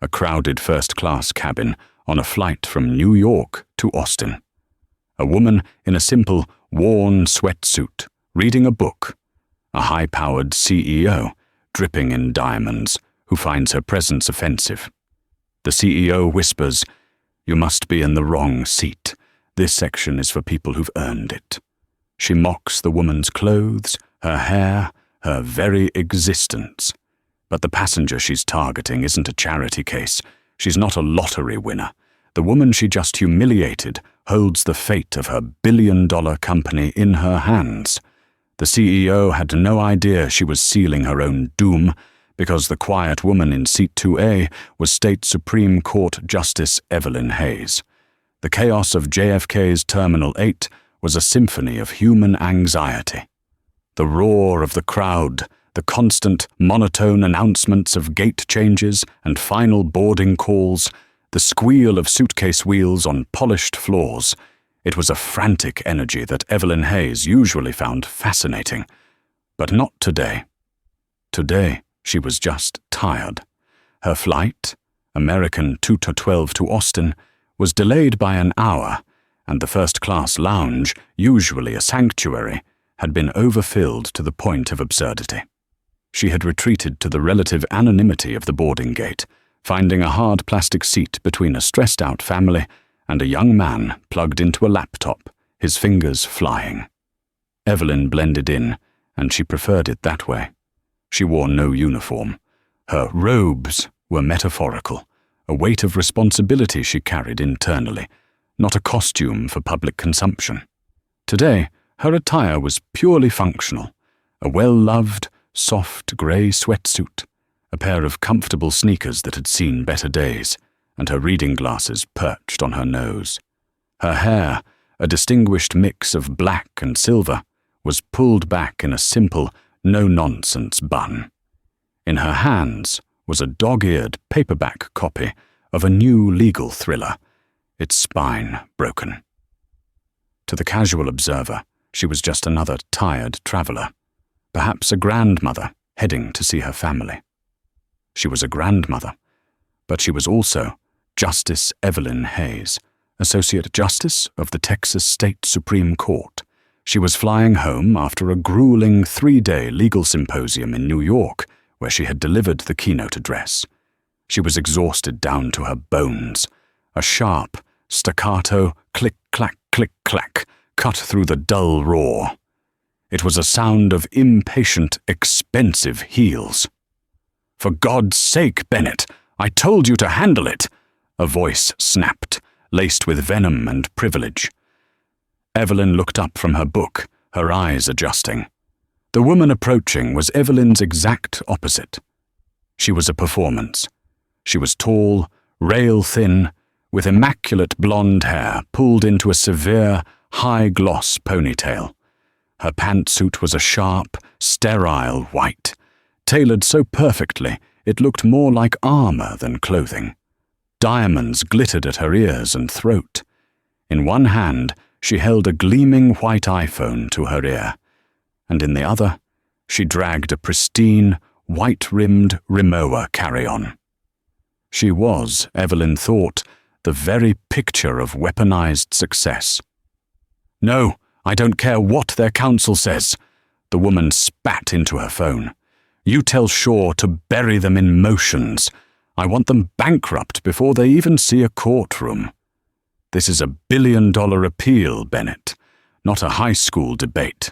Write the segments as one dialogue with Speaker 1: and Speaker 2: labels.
Speaker 1: a crowded first-class cabin on a flight from New York to Austin. A woman in a simple, worn sweatsuit, reading a book. A high-powered CEO, dripping in diamonds, who finds her presence offensive. The CEO whispers, "You must be in the wrong seat. This section is for people who've earned it." She mocks the woman's clothes, her hair, her very existence. But the passenger she's targeting isn't a charity case. She's not a lottery winner. The woman she just humiliated holds the fate of her billion-dollar company in her hands. The CEO had no idea she was sealing her own doom, because the quiet woman in seat 2A was State Supreme Court Justice Evelyn Hayes. The chaos of JFK's Terminal 8 was a symphony of human anxiety. The roar of the crowd, the constant, monotone announcements of gate changes and final boarding calls, the squeal of suitcase wheels on polished floors. It was a frantic energy that Evelyn Hayes usually found fascinating. But not today. Today, she was just tired. Her flight, American 2:12 to Austin, was delayed by an hour, and the first-class lounge, usually a sanctuary, had been overfilled to the point of absurdity. She had retreated to the relative anonymity of the boarding gate, finding a hard plastic seat between a stressed-out family and a young man plugged into a laptop, his fingers flying. Evelyn blended in, and she preferred it that way. She wore no uniform. Her robes were metaphorical, a weight of responsibility she carried internally, not a costume for public consumption. Today, her attire was purely functional, a well-loved, soft grey sweatsuit, a pair of comfortable sneakers that had seen better days, and her reading glasses perched on her nose. Her hair, a distinguished mix of black and silver, was pulled back in a simple, no-nonsense bun. In her hands was a dog-eared paperback copy of a new legal thriller, its spine broken. To the casual observer, she was just another tired traveller, perhaps a grandmother heading to see her family. She was a grandmother, but she was also Justice Evelyn Hayes, Associate Justice of the Texas State Supreme Court. She was flying home after a grueling 3-day legal symposium in New York, where she had delivered the keynote address. She was exhausted down to her bones. A sharp, staccato click-clack, click-clack cut through the dull roar. It was a sound of impatient, expensive heels. "For God's sake, Bennett, I told you to handle it!" a voice snapped, laced with venom and privilege. Evelyn looked up from her book, her eyes adjusting. The woman approaching was Evelyn's exact opposite. She was a performance. She was tall, rail-thin, with immaculate blonde hair pulled into a severe, high-gloss ponytail. Her pantsuit was a sharp, sterile white, tailored so perfectly it looked more like armor than clothing. Diamonds glittered at her ears and throat. In one hand, she held a gleaming white iPhone to her ear, and in the other, she dragged a pristine, white-rimmed Rimowa carry-on. She was, Evelyn thought, the very picture of weaponized success. "No, I don't care what their counsel says," the woman spat into her phone. "You tell Shaw to bury them in motions. I want them bankrupt before they even see a courtroom. This is a billion-dollar appeal, Bennett, not a high school debate.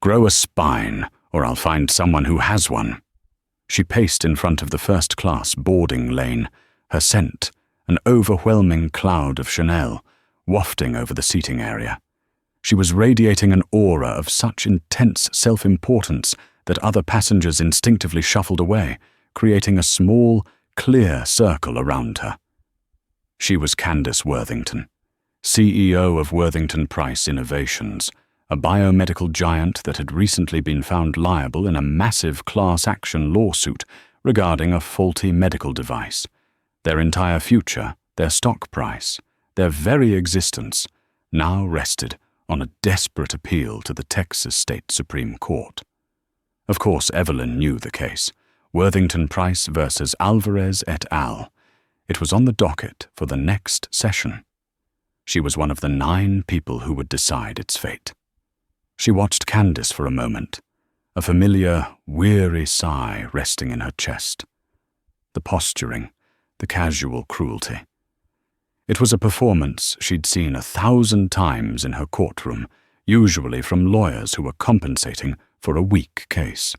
Speaker 1: Grow a spine, or I'll find someone who has one." She paced in front of the first-class boarding lane, her scent, an overwhelming cloud of Chanel, wafting over the seating area. She was radiating an aura of such intense self-importance that other passengers instinctively shuffled away, creating a small, clear circle around her. She was Candace Worthington, CEO of Worthington Price Innovations, a biomedical giant that had recently been found liable in a massive class-action lawsuit regarding a faulty medical device. Their entire future, their stock price, their very existence, now rested on a desperate appeal to the Texas State Supreme Court. Of course, Evelyn knew the case. Worthington Price versus Alvarez et al. It was on the docket for the next session. She was one of the 9 people who would decide its fate. She watched Candace for a moment, a familiar, weary sigh resting in her chest. The posturing, the casual cruelty. It was a performance she'd seen 1,000 times in her courtroom, usually from lawyers who were compensating for a weak case.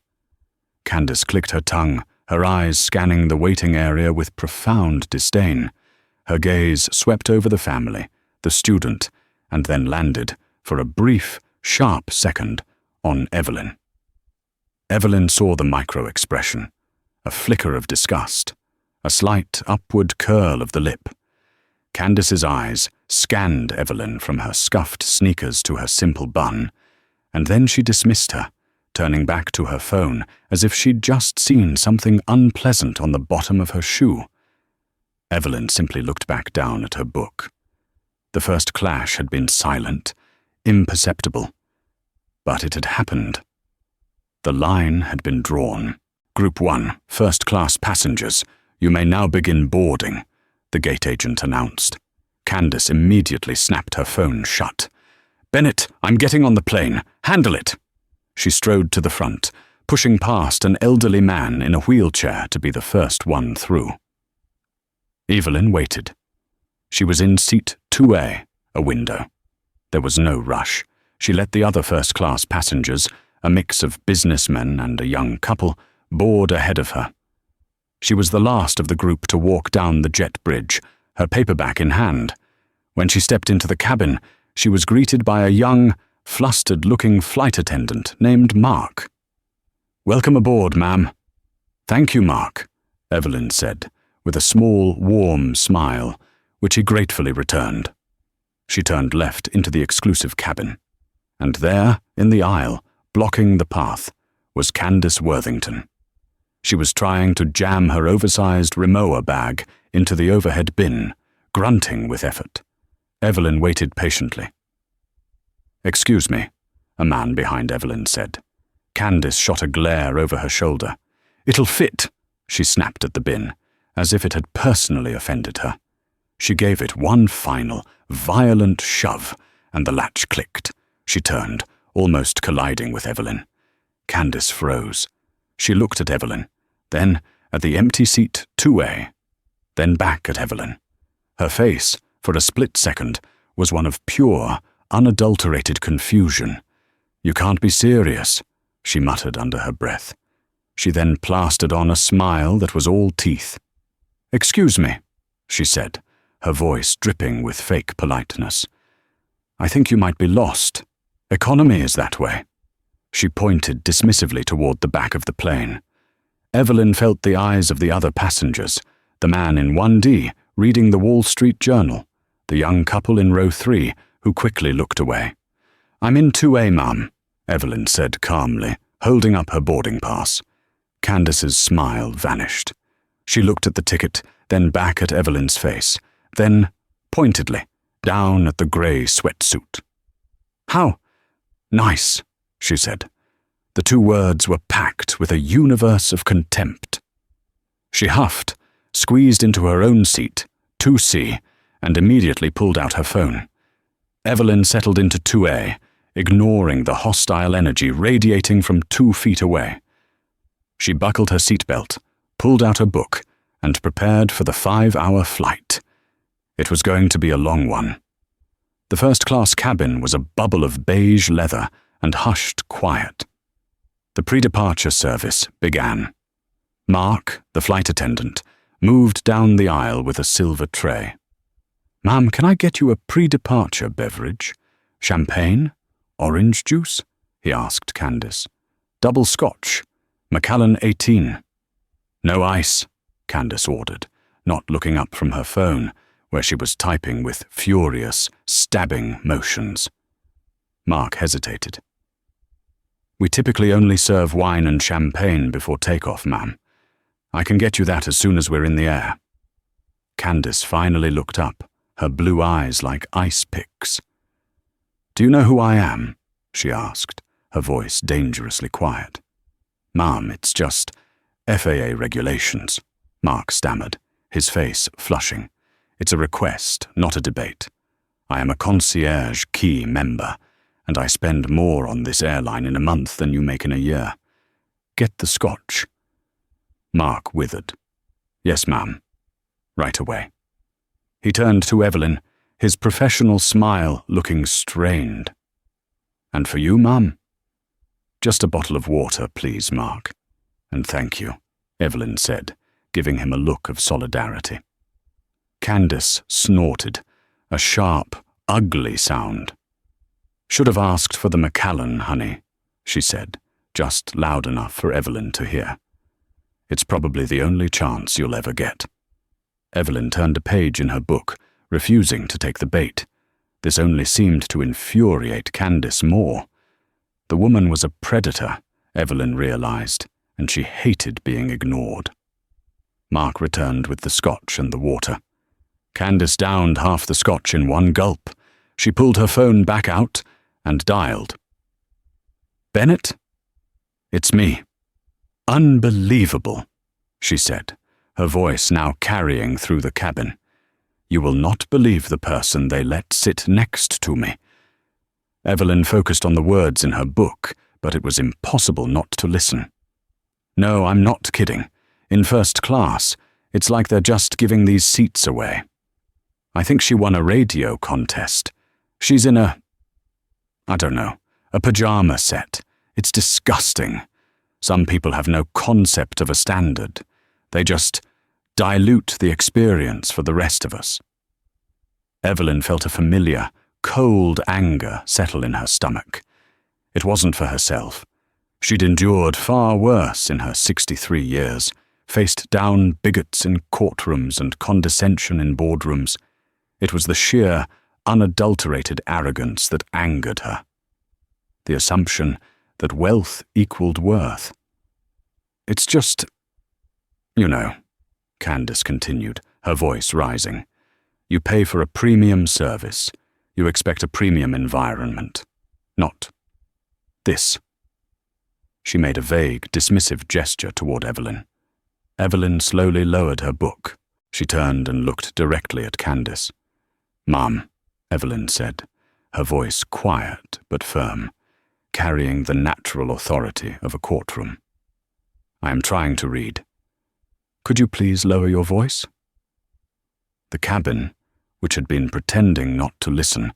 Speaker 1: Candace clicked her tongue, her eyes scanning the waiting area with profound disdain. Her gaze swept over the family, the student, and then landed, for a brief, sharp second, on Evelyn. Evelyn saw the micro-expression, a flicker of disgust, a slight upward curl of the lip. Candace's eyes scanned Evelyn from her scuffed sneakers to her simple bun, and then she dismissed her, turning back to her phone as if she'd just seen something unpleasant on the bottom of her shoe. Evelyn simply looked back down at her book. The first clash had been silent, imperceptible, but it had happened. The line had been drawn. Group 1, first-class passengers, you may now begin boarding, the gate agent announced. Candace immediately snapped her phone shut. Bennett, I'm getting on the plane. Handle it. She strode to the front, pushing past an elderly man in a wheelchair to be the first one through. Evelyn waited. She was in seat 2A, a window. There was no rush. She let the other first-class passengers, a mix of businessmen and a young couple, board ahead of her. She was the last of the group to walk down the jet bridge, her paperback in hand. When she stepped into the cabin, she was greeted by a young, flustered-looking flight attendant named Mark. "Welcome aboard, ma'am." "Thank you, Mark," Evelyn said, with a small, warm smile, which he gratefully returned. She turned left into the exclusive cabin, and there, in the aisle, blocking the path, was Candace Worthington. She was trying to jam her oversized Rimowa bag into the overhead bin, grunting with effort. Evelyn waited patiently. "Excuse me," a man behind Evelyn said. Candace shot a glare over her shoulder. "It'll fit," she snapped at the bin, as if it had personally offended her. She gave it one final, violent shove, and the latch clicked. She turned, almost colliding with Evelyn. Candace froze. She looked at Evelyn, then at the empty seat 2A, then back at Evelyn. Her face, for a split second, was one of pure, unadulterated confusion. "You can't be serious," she muttered under her breath. She then plastered on a smile that was all teeth. "Excuse me," she said, her voice dripping with fake politeness. "I think you might be lost. Economy is that way." She pointed dismissively toward the back of the plane. Evelyn felt the eyes of the other passengers, the man in 1D reading the Wall Street Journal, the young couple in row 3 who quickly looked away. "I'm in 2A, ma'am," Evelyn said calmly, holding up her boarding pass. Candace's smile vanished. She looked at the ticket, then back at Evelyn's face, then, pointedly, down at the grey sweatsuit. "How nice," she said. The 2 words were packed with a universe of contempt. She huffed, squeezed into her own seat, 2C, and immediately pulled out her phone. Evelyn settled into 2A, ignoring the hostile energy radiating from 2 feet away. She buckled her seatbelt, pulled out her book, and prepared for the 5-hour flight. It was going to be a long one. The first-class cabin was a bubble of beige leather and hushed quiet. The pre-departure service began. Mark, the flight attendant, moved down the aisle with a silver tray. "Ma'am, can I get you a pre-departure beverage? Champagne? Orange juice?" he asked Candace. "Double scotch. Macallan 18. "No ice," Candace ordered, not looking up from her phone, where she was typing with furious, stabbing motions. Mark hesitated. "We typically only serve wine and champagne before takeoff, ma'am. I can get you that as soon as we're in the air." Candace finally looked up, her blue eyes like ice picks. "Do you know who I am?" she asked, her voice dangerously quiet. "Ma'am, it's just FAA regulations," Mark stammered, his face flushing. "It's a request, not a debate. I am a concierge key member, and I spend more on this airline in a month than you make in a year. Get the scotch." Mark withered. "Yes, ma'am. Right away." He turned to Evelyn, his professional smile looking strained. "And for you, ma'am?" "Just a bottle of water, please, Mark." "And thank you," Evelyn said, giving him a look of solidarity. Candace snorted, a sharp, ugly sound. "Should have asked for the Macallan, honey," she said, just loud enough for Evelyn to hear. "It's probably the only chance you'll ever get." Evelyn turned a page in her book, refusing to take the bait. This only seemed to infuriate Candace more. The woman was a predator, Evelyn realized, and she hated being ignored. Mark returned with the scotch and the water. Candace downed half the scotch in one gulp. She pulled her phone back out and dialed. "Bennett? It's me." "Unbelievable," she said, her voice now carrying through the cabin. "You will not believe the person they let sit next to me." Evelyn focused on the words in her book, but it was impossible not to listen. "No, I'm not kidding. In first class, it's like they're just giving these seats away. I think she won a radio contest. She's in a pajama set. It's disgusting. Some people have no concept of a standard. They just dilute the experience for the rest of us." Evelyn felt a familiar, cold anger settle in her stomach. It wasn't for herself. She'd endured far worse in her 63 years, faced down bigots in courtrooms and condescension in boardrooms. It was the sheer, unadulterated arrogance that angered her. The assumption that wealth equaled worth. "It's just, you know," Candace continued, her voice rising. "You pay for a premium service. You expect a premium environment. Not this." She made a vague, dismissive gesture toward Evelyn. Evelyn slowly lowered her book. She turned and looked directly at Candace. "Ma'am," Evelyn said, her voice quiet but firm, carrying the natural authority of a courtroom. "I am trying to read. Could you please lower your voice?" The cabin, which had been pretending not to listen,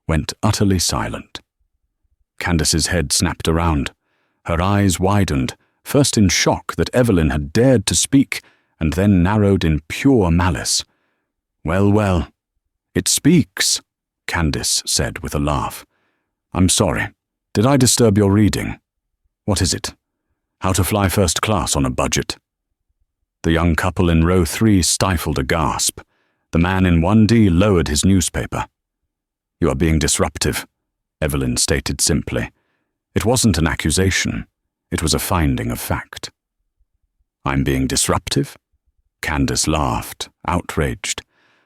Speaker 1: went utterly silent. Candace's head snapped around. Her eyes widened, first in shock that Evelyn had dared to speak, and then narrowed in pure malice. Well, it speaks," Candace said with a laugh. "I'm sorry. Did I disturb your reading? What is it? How to fly first class on a budget?" The young couple in row 3 stifled a gasp. The man in 1D lowered his newspaper. "You are being disruptive," Evelyn stated simply. It wasn't an accusation. It was a finding of fact. "I'm being disruptive?" Candace laughed, outraged.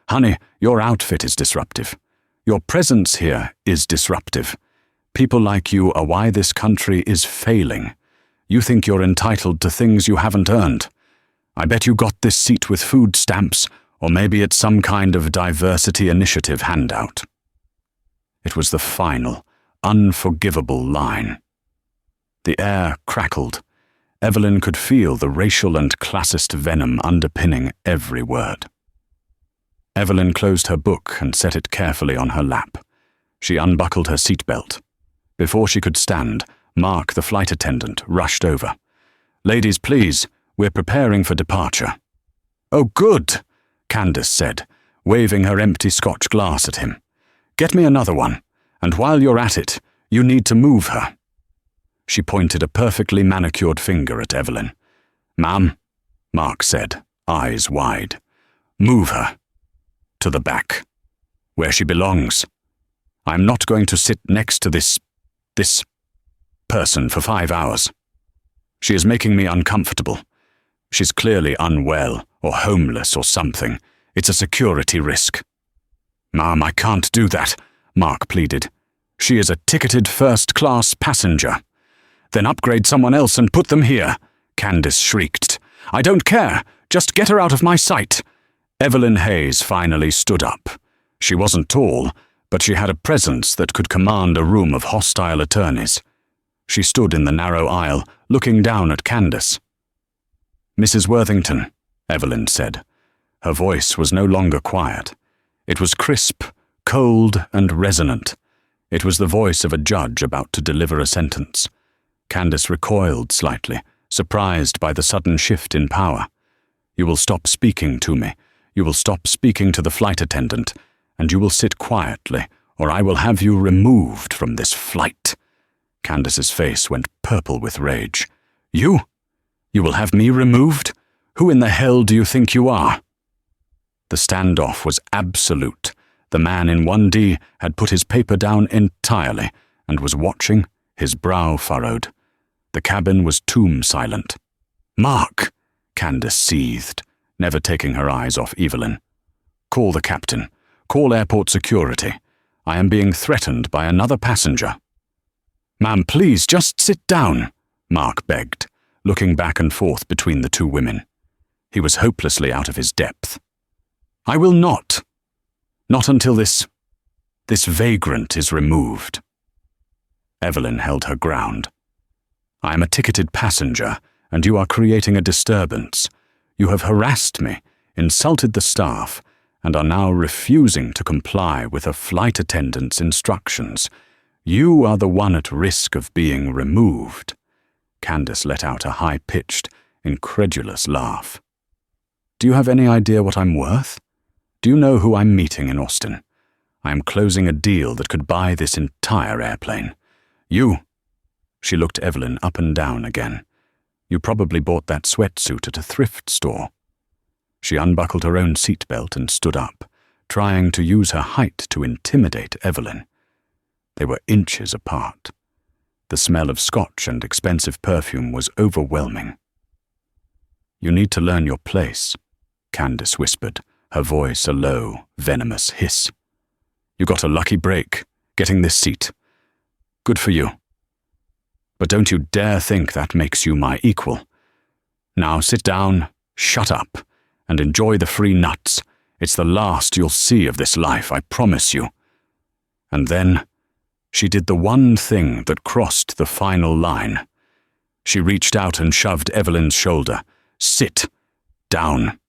Speaker 1: "Honey, your outfit is disruptive. Your presence here is disruptive. People like you are why this country is failing. You think you're entitled to things you haven't earned. I bet you got this seat with food stamps, or maybe it's some kind of diversity initiative handout." It was the final, unforgivable line. The air crackled. Evelyn could feel the racial and classist venom underpinning every word. Evelyn closed her book and set it carefully on her lap. She unbuckled her seatbelt. Before she could stand, Mark, the flight attendant, rushed over. "Ladies, please, we're preparing for departure." "Oh, good," Candace said, waving her empty scotch glass at him. "Get me another one, and while you're at it, you need to move her." She pointed a perfectly manicured finger at Evelyn. "Ma'am," Mark said, eyes wide. "Move her. To the back. Where she belongs. I'm not going to sit next to this person for 5 hours. She is making me uncomfortable. She's clearly unwell or homeless or something. It's a security risk." "Ma'am, I can't do that," Mark pleaded. "She is a ticketed first-class passenger." "Then upgrade someone else and put them here," Candace shrieked. "I don't care. Just get her out of my sight." Evelyn Hayes finally stood up. She wasn't tall, but she had a presence that could command a room of hostile attorneys. She stood in the narrow aisle, looking down at Candace. "Mrs. Worthington," Evelyn said. Her voice was no longer quiet. It was crisp, cold, and resonant. It was the voice of a judge about to deliver a sentence. Candace recoiled slightly, surprised by the sudden shift in power. "You will stop speaking to me. You will stop speaking to the flight attendant, and you will sit quietly, or I will have you removed from this flight." Candace's face went purple with rage. "You? You will have me removed? Who in the hell do you think you are?" The standoff was absolute. The man in 1D had put his paper down entirely and was watching, his brow furrowed. The cabin was tomb silent. "Mark!" Candace seethed, never taking her eyes off Evelyn. "Call the captain. Call airport security. I am being threatened by another passenger." "Ma'am, please, just sit down," Mark begged, looking back and forth between the two women. He was hopelessly out of his depth. "I will not. Not until this vagrant is removed." Evelyn held her ground. "I am a ticketed passenger, and you are creating a disturbance. You have harassed me, insulted the staff, and are now refusing to comply with a flight attendant's instructions. You are the one at risk of being removed." Candace let out a high-pitched, incredulous laugh. "Do you have any idea what I'm worth? Do you know who I'm meeting in Austin? I am closing a deal that could buy this entire airplane. You—" She looked Evelyn up and down again. "You probably bought that sweatsuit at a thrift store." She unbuckled her own seatbelt and stood up, trying to use her height to intimidate Evelyn. They were inches apart. The smell of scotch and expensive perfume was overwhelming. "You need to learn your place," Candace whispered, her voice a low, venomous hiss. "You got a lucky break, getting this seat. Good for you. But don't you dare think that makes you my equal. Now sit down, shut up, and enjoy the free nuts. It's the last you'll see of this life, I promise you." And then she did the one thing that crossed the final line. She reached out and shoved Evelyn's shoulder. "Sit down."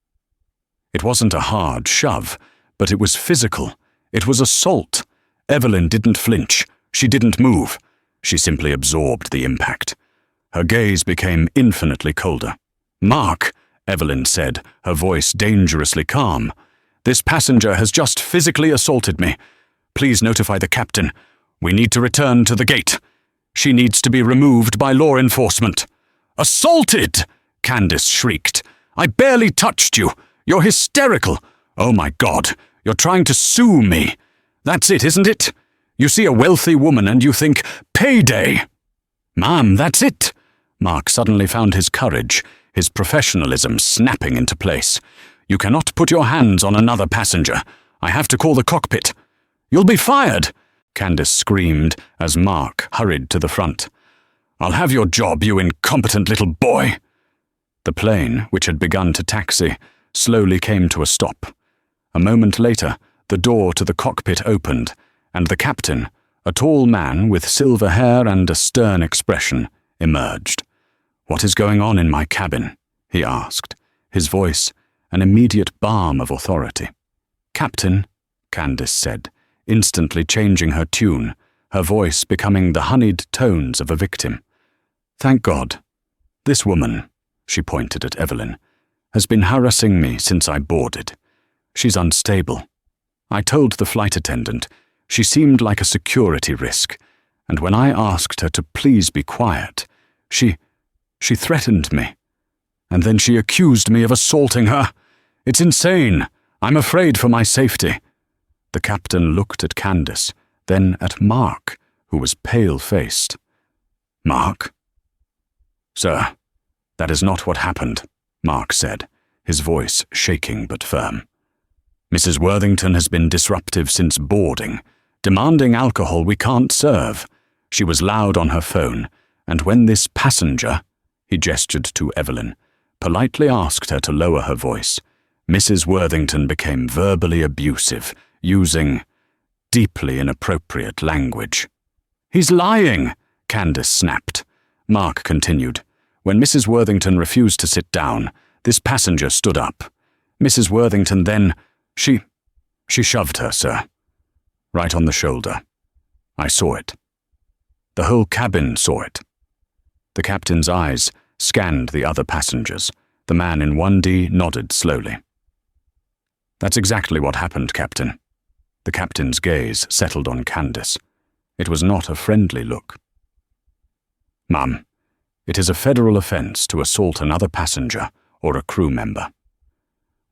Speaker 1: It wasn't a hard shove, but it was physical. It was assault. Evelyn didn't flinch. She didn't move. She simply absorbed the impact. Her gaze became infinitely colder. "Mark," Evelyn said, her voice dangerously calm, "this passenger has just physically assaulted me. Please notify the captain. We need to return to the gate. She needs to be removed by law enforcement." "Assaulted!" Candace shrieked. "I barely touched you. You're hysterical. Oh my God, you're trying to sue me. That's it, isn't it? You see a wealthy woman and you think, payday." "Ma'am, that's it." Mark suddenly found his courage, his professionalism snapping into place. "You cannot put your hands on another passenger. I have to call the cockpit." "You'll be fired," Candace screamed as Mark hurried to the front. "I'll have your job, you incompetent little boy." The plane, which had begun to taxi, slowly came to a stop. A moment later, the door to the cockpit opened, and the captain, a tall man with silver hair and a stern expression, emerged. "What is going on in my cabin?" he asked, his voice an immediate balm of authority. "Captain," Candace said, instantly changing her tune, her voice becoming the honeyed tones of a victim. "Thank God. This woman," she pointed at Evelyn, "has been harassing me since I boarded. She's unstable. I told the flight attendant she seemed like a security risk, and when I asked her to please be quiet, she threatened me. And then she accused me of assaulting her. It's insane. I'm afraid for my safety." The captain looked at Candace, then at Mark, who was pale-faced. "Mark?" "Sir, that is not what happened," Mark said, his voice shaking but firm. "Mrs. Worthington has been disruptive since boarding, demanding alcohol we can't serve. She was loud on her phone, and when this passenger," he gestured to Evelyn, politely asked her to lower her voice, Mrs. Worthington became verbally abusive, using deeply inappropriate language. "He's lying," Candace snapped. Mark continued. When Mrs. Worthington refused to sit down, this passenger stood up. Mrs. Worthington then, she shoved her, sir. Right on the shoulder. I saw it. The whole cabin saw it. The captain's eyes scanned the other passengers. The man in 1D nodded slowly. "That's exactly what happened, Captain." The captain's gaze settled on Candace. It was not a friendly look. "Ma'am, it is a federal offense to assault another passenger or a crew member.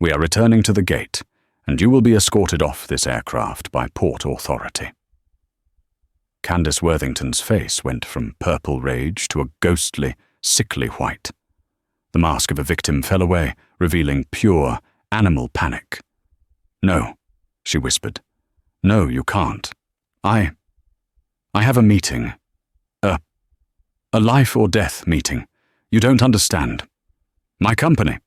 Speaker 1: We are returning to the gate, and you will be escorted off this aircraft by port authority." Candace Worthington's face went from purple rage to a ghostly, sickly white. The mask of a victim fell away, revealing pure, animal panic. "No," she whispered. "No, you can't. I have a meeting. A life or death meeting. You don't understand. My company."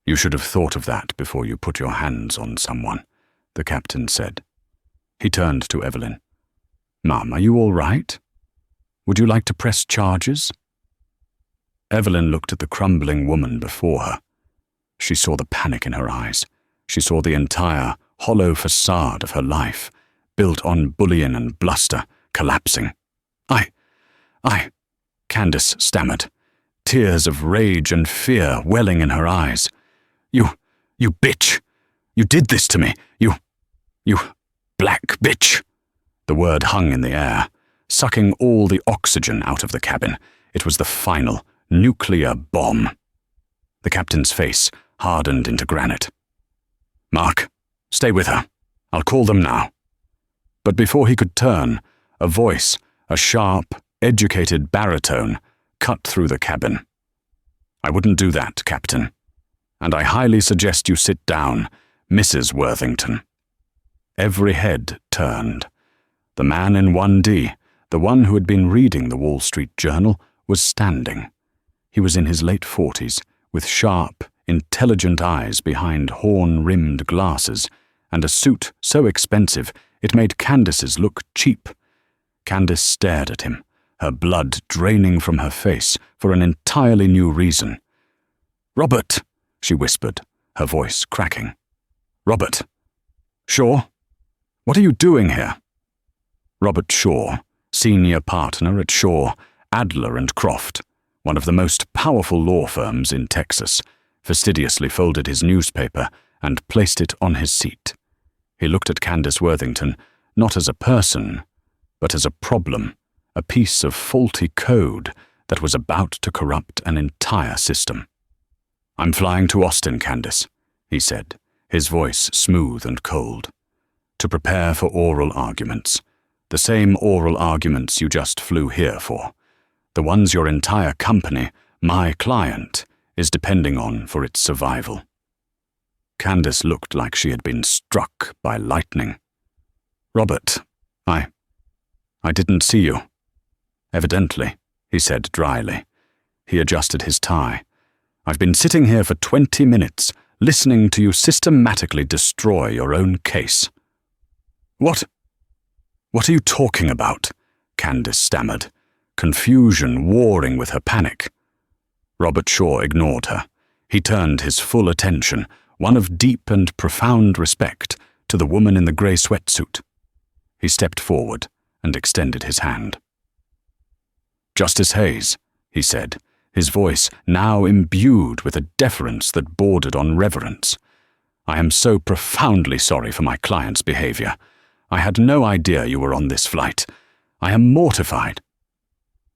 Speaker 1: "You should have thought of that before you put your hands on someone," the captain said. He turned to Evelyn. "Ma'am, are you all right? Would you like to press charges?" Evelyn looked at the crumbling woman before her. She saw the panic in her eyes. She saw the entire, hollow facade of her life, built on bullion and bluster, collapsing. I, Candace stammered, tears of rage and fear welling in her eyes. You bitch! You did this to me! You black bitch!" The word hung in the air, sucking all the oxygen out of the cabin. It was the final, nuclear bomb. The captain's face hardened into granite. "Mark, stay with her. I'll call them now." But before he could turn, a voice, a sharp, educated baritone, cut through the cabin. "I wouldn't do that, Captain. And I highly suggest you sit down, Mrs. Worthington." Every head turned. The man in 1D, the one who had been reading the Wall Street Journal, was standing. He was in his late 40s, with sharp, intelligent eyes behind horn-rimmed glasses, and a suit so expensive it made Candace's look cheap. Candace stared at him, her blood draining from her face for an entirely new reason. "Robert," she whispered, her voice cracking. "Robert. Shaw? What are you doing here?" Robert Shaw, senior partner at Shaw, Adler and Croft, one of the most powerful law firms in Texas, fastidiously folded his newspaper and placed it on his seat. He looked at Candace Worthington not as a person, but as a problem, a piece of faulty code that was about to corrupt an entire system. "I'm flying to Austin, Candace," he said, his voice smooth and cold, "to prepare for oral arguments. The same oral arguments you just flew here for. The ones your entire company, my client, is depending on for its survival." Candace looked like she had been struck by lightning. "Robert, I didn't see you." "Evidently," he said dryly. He adjusted his tie. "I've been sitting here for 20 minutes, listening to you systematically destroy your own case." What are you talking about?" Candace stammered, confusion warring with her panic. Robert Shaw ignored her. He turned his full attention, one of deep and profound respect, to the woman in the grey sweatsuit. He stepped forward and extended his hand. "Justice Hayes," he said, his voice now imbued with a deference that bordered on reverence. "I am so profoundly sorry for my client's behavior. I had no idea you were on this flight. I am mortified."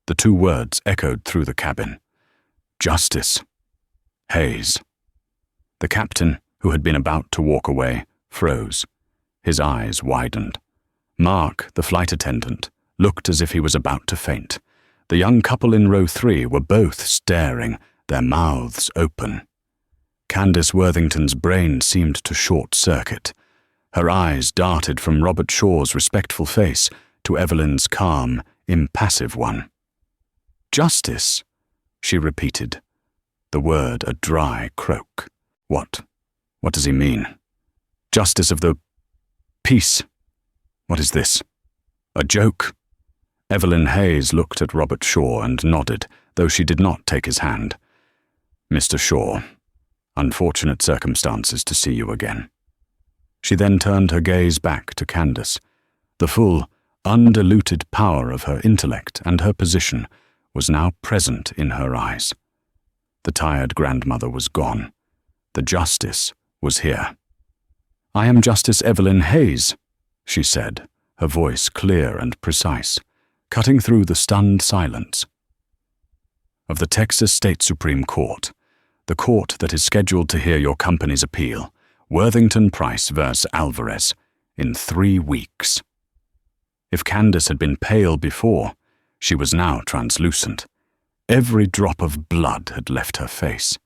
Speaker 1: The two words echoed through the cabin. Justice. Hayes. The captain, who had been about to walk away, froze. His eyes widened. Mark, the flight attendant, looked as if he was about to faint. The young couple in row 3 were both staring, their mouths open. Candace Worthington's brain seemed to short-circuit. Her eyes darted from Robert Shaw's respectful face to Evelyn's calm, impassive one. "Justice," she repeated, the word a dry croak. What? What does he mean? Justice of the peace. What is this? A joke? Evelyn Hayes looked at Robert Shaw and nodded, though she did not take his hand. Mr. Shaw, unfortunate circumstances to see you again. She then turned her gaze back to Candace. The full, undiluted power of her intellect and her position was now present in her eyes. The tired grandmother was gone. The justice was here. "I am Justice Evelyn Hayes," she said, her voice clear and precise, cutting through the stunned silence. "Of the Texas State Supreme Court, the court that is scheduled to hear your company's appeal, Worthington Price vs. Alvarez, in 3 weeks." If Candace had been pale before, she was now translucent. Every drop of blood had left her face.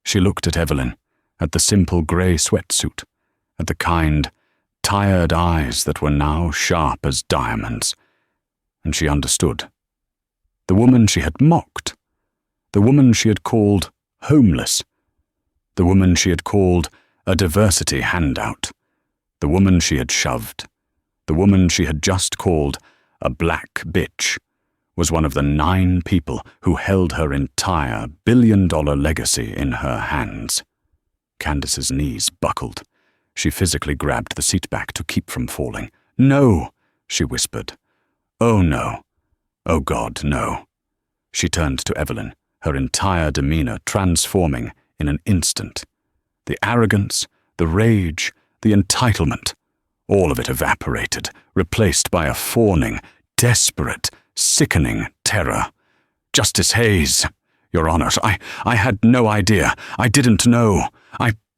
Speaker 1: She looked at Evelyn, at the simple grey sweatsuit, at the kind, tired eyes that were now sharp as diamonds, and she understood. The woman she had mocked, the woman she had called homeless, the woman she had called a diversity handout, the woman she had shoved, the woman she had just called a black bitch, was one of the 9 people who held her entire billion-dollar legacy in her hands. Candace's knees buckled. She physically grabbed the seat back to keep from falling. "No," she whispered. "Oh no. Oh God, no." She turned to Evelyn, her entire demeanor transforming in an instant. The arrogance, the rage, the entitlement, all of it evaporated, replaced by a fawning, desperate, sickening terror. "Justice Hayes, Your Honor, I had no idea. I didn't know.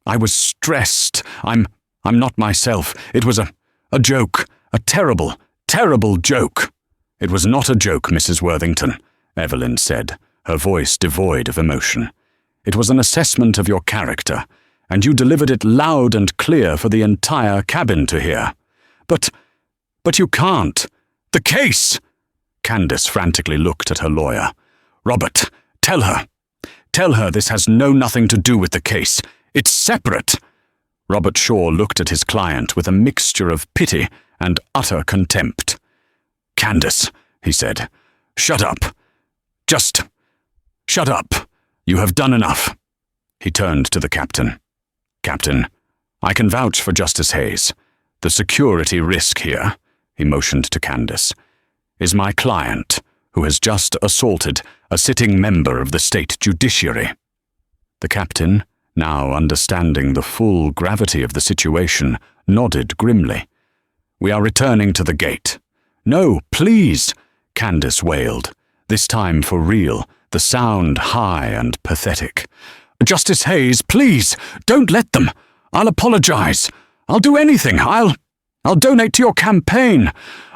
Speaker 1: I was stressed. I'm not myself. It was a joke. A terrible, terrible joke." "It was not a joke, Mrs. Worthington," Evelyn said, her voice devoid of emotion. "It was an assessment of your character, and you delivered it loud and clear for the entire cabin to hear. But you can't. The case!" Candace frantically looked at her lawyer. "Robert, tell her this has nothing to do with the case. It's separate." Robert Shaw looked at his client with a mixture of pity and utter contempt. "Candace," he said, "shut up. Just shut up. You have done enough." He turned to the captain. "Captain, I can vouch for Justice Hayes. The security risk here," he motioned to Candace, "is my client, who has just assaulted a sitting member of the state judiciary." The captain, now understanding the full gravity of the situation, nodded grimly. "We are returning to the gate." "No, please," Candace wailed, this time for real, the sound high and pathetic. "Justice Hayes, please, don't let them. I'll apologize. I'll do anything. I'll donate to your campaign.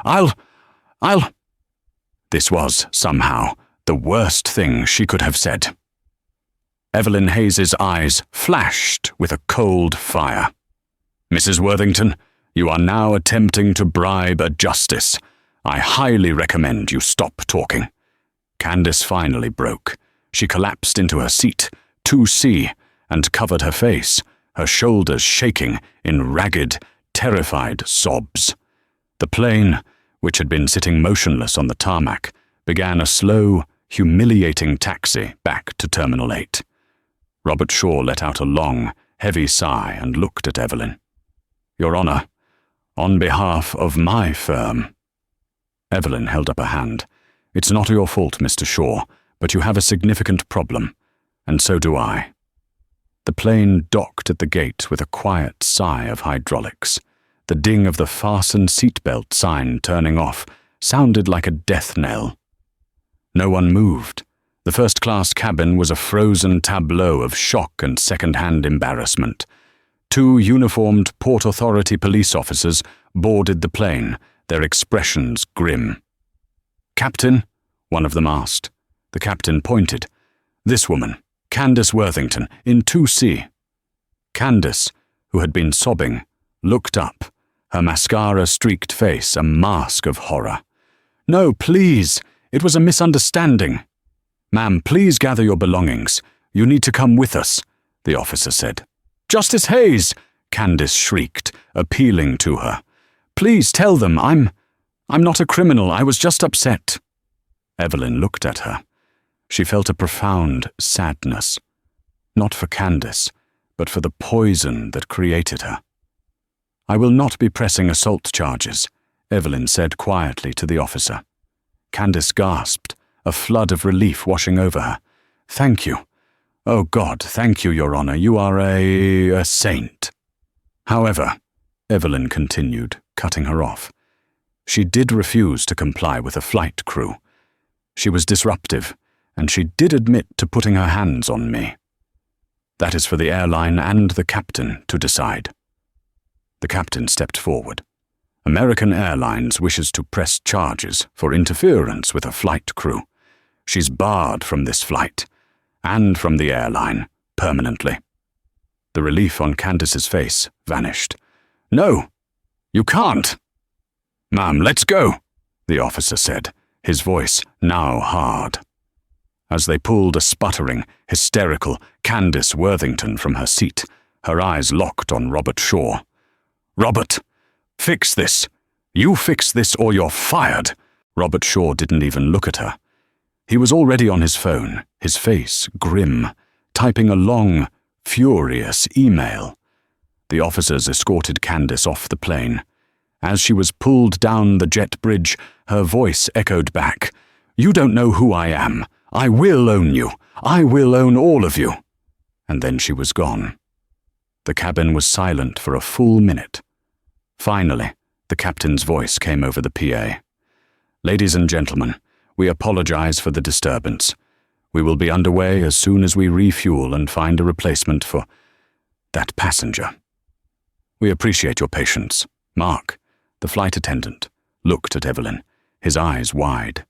Speaker 1: I'll... This was, somehow, the worst thing she could have said. Evelyn Hayes's eyes flashed with a cold fire. "Mrs. Worthington, you are now attempting to bribe a justice. I highly recommend you stop talking." Candace finally broke. She collapsed into her seat, 2C, and covered her face, her shoulders shaking in ragged, terrified sobs. The plane, which had been sitting motionless on the tarmac, began a slow, humiliating taxi back to Terminal 8. Robert Shaw let out a long, heavy sigh and looked at Evelyn. "Your Honor, on behalf of my firm..." Evelyn held up a hand. "It's not your fault, Mr. Shaw, but you have a significant problem, and so do I." The plane docked at the gate with a quiet sigh of hydraulics. The ding of the fasten seatbelt sign turning off sounded like a death knell. No one moved. The first-class cabin was a frozen tableau of shock and second-hand embarrassment. 2 uniformed Port Authority police officers boarded the plane, their expressions grim. "Captain?" one of them asked. The captain pointed. "This woman, Candace Worthington, in 2C. Candace, who had been sobbing, looked up, her mascara-streaked face a mask of horror. "No, please, it was a misunderstanding." "Ma'am, please gather your belongings. You need to come with us," the officer said. "Justice Hayes!" Candace shrieked, appealing to her. "Please tell them I'm not a criminal. I was just upset." Evelyn looked at her. She felt a profound sadness, not for Candace, but for the poison that created her. "I will not be pressing assault charges," Evelyn said quietly to the officer. Candace gasped, a flood of relief washing over her. "Thank you. Oh God, thank you, Your Honor. You are a saint." "However," Evelyn continued, cutting her off, "she did refuse to comply with a flight crew. She was disruptive, and she did admit to putting her hands on me. That is for the airline and the captain to decide." The captain stepped forward. "American Airlines wishes to press charges for interference with a flight crew. She's barred from this flight, and from the airline, permanently." The relief on Candace's face vanished. "No, you can't." "Ma'am, let's go," the officer said, his voice now hard. As they pulled a sputtering, hysterical Candace Worthington from her seat, her eyes locked on Robert Shaw. "Robert, fix this. You fix this or you're fired." Robert Shaw didn't even look at her. He was already on his phone, his face grim, typing a long, furious email. The officers escorted Candace off the plane. As she was pulled down the jet bridge, her voice echoed back, "You don't know who I am. I will own you. I will own all of you." And then she was gone. The cabin was silent for a full minute. Finally, the captain's voice came over the PA. "Ladies and gentlemen, we apologize for the disturbance. We will be underway as soon as we refuel and find a replacement for that passenger. We appreciate your patience." Mark, the flight attendant, looked at Evelyn, his eyes wide.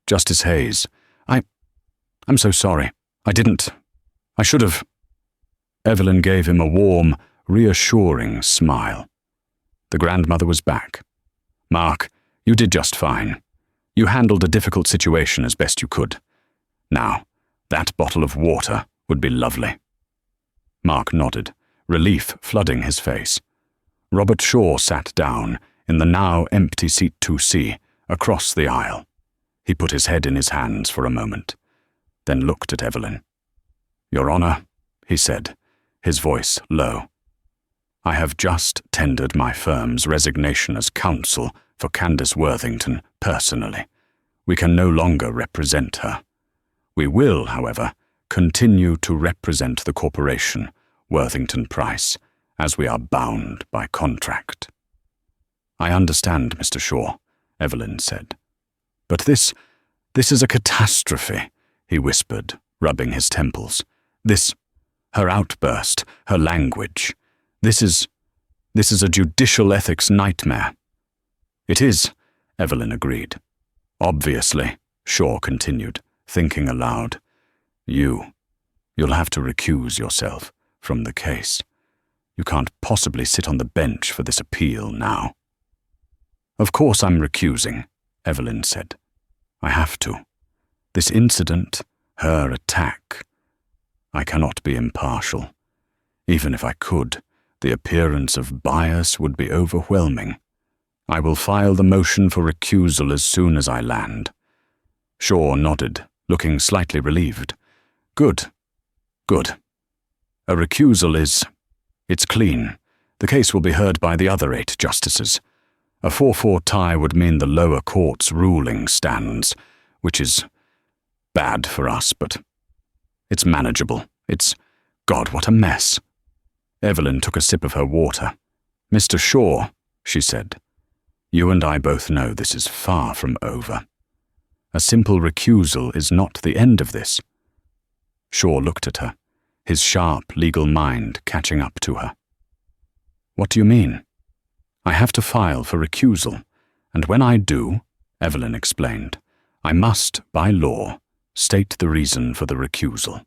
Speaker 1: "Justice Hayes, I'm so sorry. I should have." Evelyn gave him a warm, reassuring smile. The grandmother was back. "Mark, you did just fine. You handled a difficult situation as best you could. Now, that bottle of water would be lovely." Mark nodded, relief flooding his face. Robert Shaw sat down in the now empty seat 2C across the aisle. He put his head in his hands for a moment, then looked at Evelyn. "Your Honor," he said, his voice low, "I have just tendered my firm's resignation as counsel for Candace Worthington personally. We can no longer represent her. We will, however, continue to represent the corporation, Worthington Price, as we are bound by contract." "I understand, Mr. Shaw," Evelyn said. "But this is a catastrophe," he whispered, rubbing his temples. Her outburst, her language. This is a judicial ethics nightmare." "It is," Evelyn agreed. "Obviously," Shaw continued, thinking aloud, You'll have to recuse yourself from the case. You can't possibly sit on the bench for this appeal now." "Of course I'm recusing," Evelyn said. "I have to. This incident, her attack. I cannot be impartial. Even if I could, the appearance of bias would be overwhelming. I will file the motion for recusal as soon as I land." Shaw nodded, looking slightly relieved. Good. A recusal it's clean. The case will be heard by the other 8 justices. A 4-4 tie would mean the lower court's ruling stands, which is bad for us, but it's manageable. God, what a mess." Evelyn took a sip of her water. "Mr. Shaw," she said, "you and I both know this is far from over. A simple recusal is not the end of this." Shaw looked at her, his sharp legal mind catching up to her. "What do you mean?" "I have to file for recusal, and when I do," Evelyn explained, "I must, by law, state the reason for the recusal.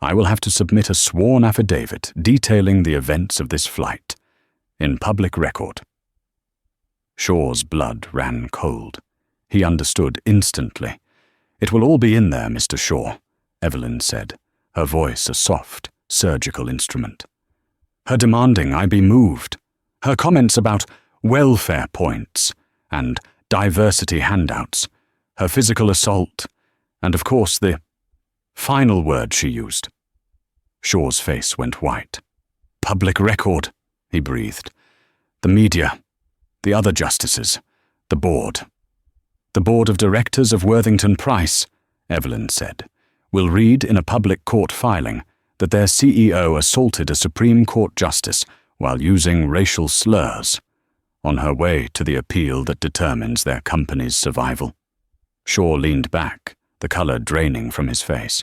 Speaker 1: I will have to submit a sworn affidavit detailing the events of this flight, in public record." Shaw's blood ran cold. He understood instantly. "It will all be in there, Mr. Shaw," Evelyn said, her voice a soft, surgical instrument. Her demanding I be moved, her comments about welfare points and diversity handouts, her physical assault, and of course the final word she used. Shaw's face went white. Public record, he breathed. The media, the other justices, the board. The board of directors of Worthington Price, Evelyn said, will read in a public court filing that their CEO assaulted a Supreme Court justice while using racial slurs, on her way to the appeal that determines their company's survival. Shaw leaned back, the color draining from his face.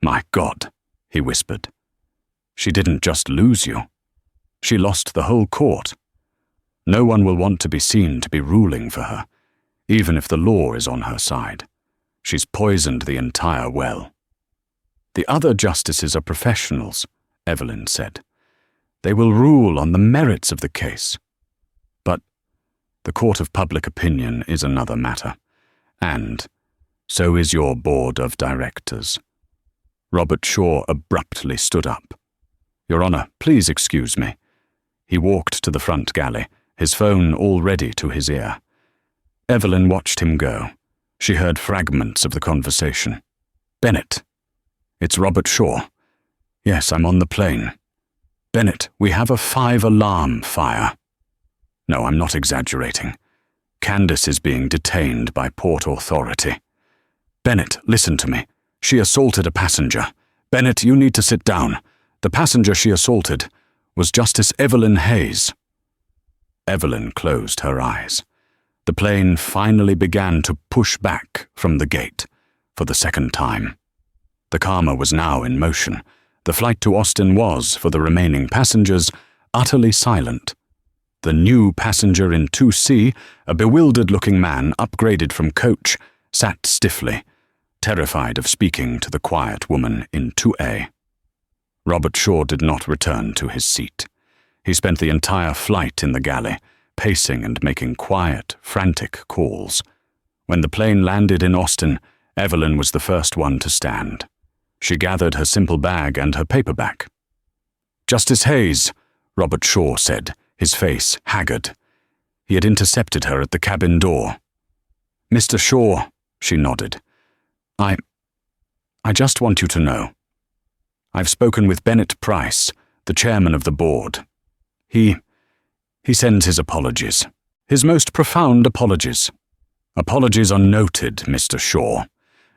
Speaker 1: My God, he whispered. She didn't just lose you. She lost the whole court. No one will want to be seen to be ruling for her, even if the law is on her side. She's poisoned the entire well. The other justices are professionals, Evelyn said. They will rule on the merits of the case. But the court of public opinion is another matter, and so is your board of directors. Robert Shaw abruptly stood up. Your Honor, please excuse me. He walked to the front galley, his phone already to his ear. Evelyn watched him go. She heard fragments of the conversation. Bennett. It's Robert Shaw. Yes, I'm on the plane. Bennett, we have a 5-alarm fire. No, I'm not exaggerating. Candace is being detained by Port Authority. Bennett, listen to me. She assaulted a passenger. Bennett, you need to sit down. The passenger she assaulted was Justice Evelyn Hayes. Evelyn closed her eyes. The plane finally began to push back from the gate for the second time. The Karma was now in motion. The flight to Austin was, for the remaining passengers, utterly silent. The new passenger in 2C, a bewildered-looking man upgraded from coach, sat stiffly, terrified of speaking to the quiet woman in 2A. Robert Shaw did not return to his seat. He spent the entire flight in the galley, pacing and making quiet, frantic calls. When the plane landed in Austin, Evelyn was the first one to stand. She gathered her simple bag and her paperback. Justice Hayes, Robert Shaw said, his face haggard. He had intercepted her at the cabin door. Mr. Shaw, she nodded. I just want you to know. I've spoken with Bennett Price, the chairman of the board. He sends his apologies. His most profound apologies. Apologies are noted, Mr. Shaw.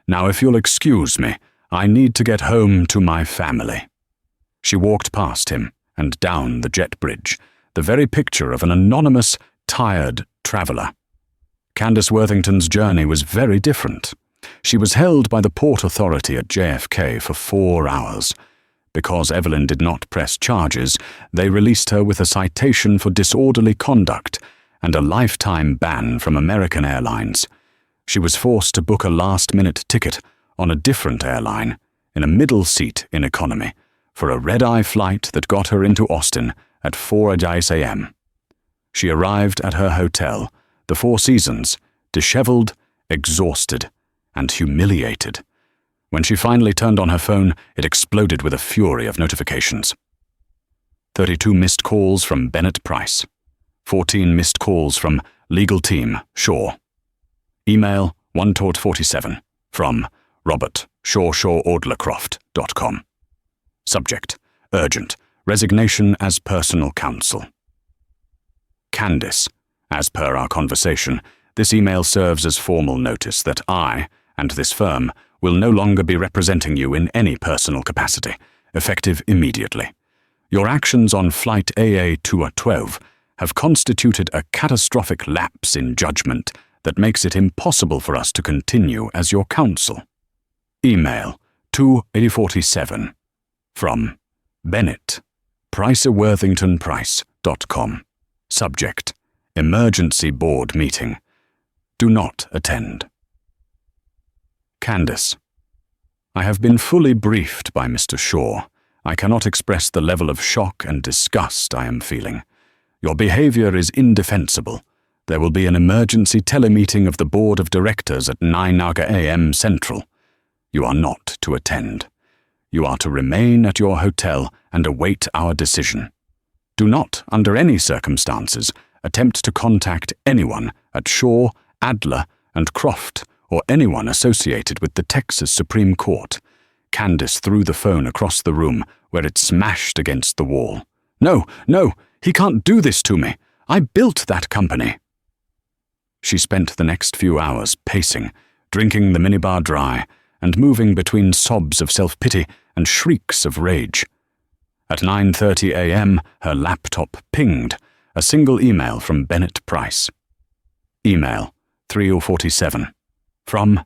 Speaker 1: Now, if you'll excuse me, I need to get home to my family. She walked past him and down the jet bridge, the very picture of an anonymous, tired traveller. Candace Worthington's journey was very different. She was held by the Port Authority at JFK for 4 hours. Because Evelyn did not press charges, they released her with a citation for disorderly conduct and a lifetime ban from American Airlines. She was forced to book a last-minute ticket on a different airline, in a middle seat in economy, for a red-eye flight that got her into Austin at 4 a.m. She arrived at her hotel, the Four Seasons, disheveled, exhausted, and humiliated. When she finally turned on her phone, it exploded with a fury of notifications. 32 missed calls from Bennett Price. 14 missed calls from Legal Team, Shaw. Email 1tot47 from Robert, shawshawordlecroft.com. Subject, urgent, resignation as personal counsel. Candace, as per our conversation, this email serves as formal notice that I, and this firm, will no longer be representing you in any personal capacity, effective immediately. Your actions on Flight AA-212 have constituted a catastrophic lapse in judgment that makes it impossible for us to continue as your counsel. Email 28047 from Bennett, priceworthingtonprice.com. Subject, emergency board meeting. Do not attend. Candace, I have been fully briefed by Mr. Shaw. I cannot express the level of shock and disgust I am feeling. Your behavior is indefensible. There will be an emergency telemeeting of the board of directors at 9 a.m. Central. You are not to attend. You are to remain at your hotel and await our decision. Do not, under any circumstances, attempt to contact anyone at Shaw, Adler, and Croft, or anyone associated with the Texas Supreme Court. Candace threw the phone across the room, where it smashed against the wall. No, he can't do this to me. I built that company. She spent the next few hours pacing, drinking the minibar dry, and moving between sobs of self-pity and shrieks of rage. At 9:30 a.m., her laptop pinged, a single email from Bennett Price. Email, 3:47. From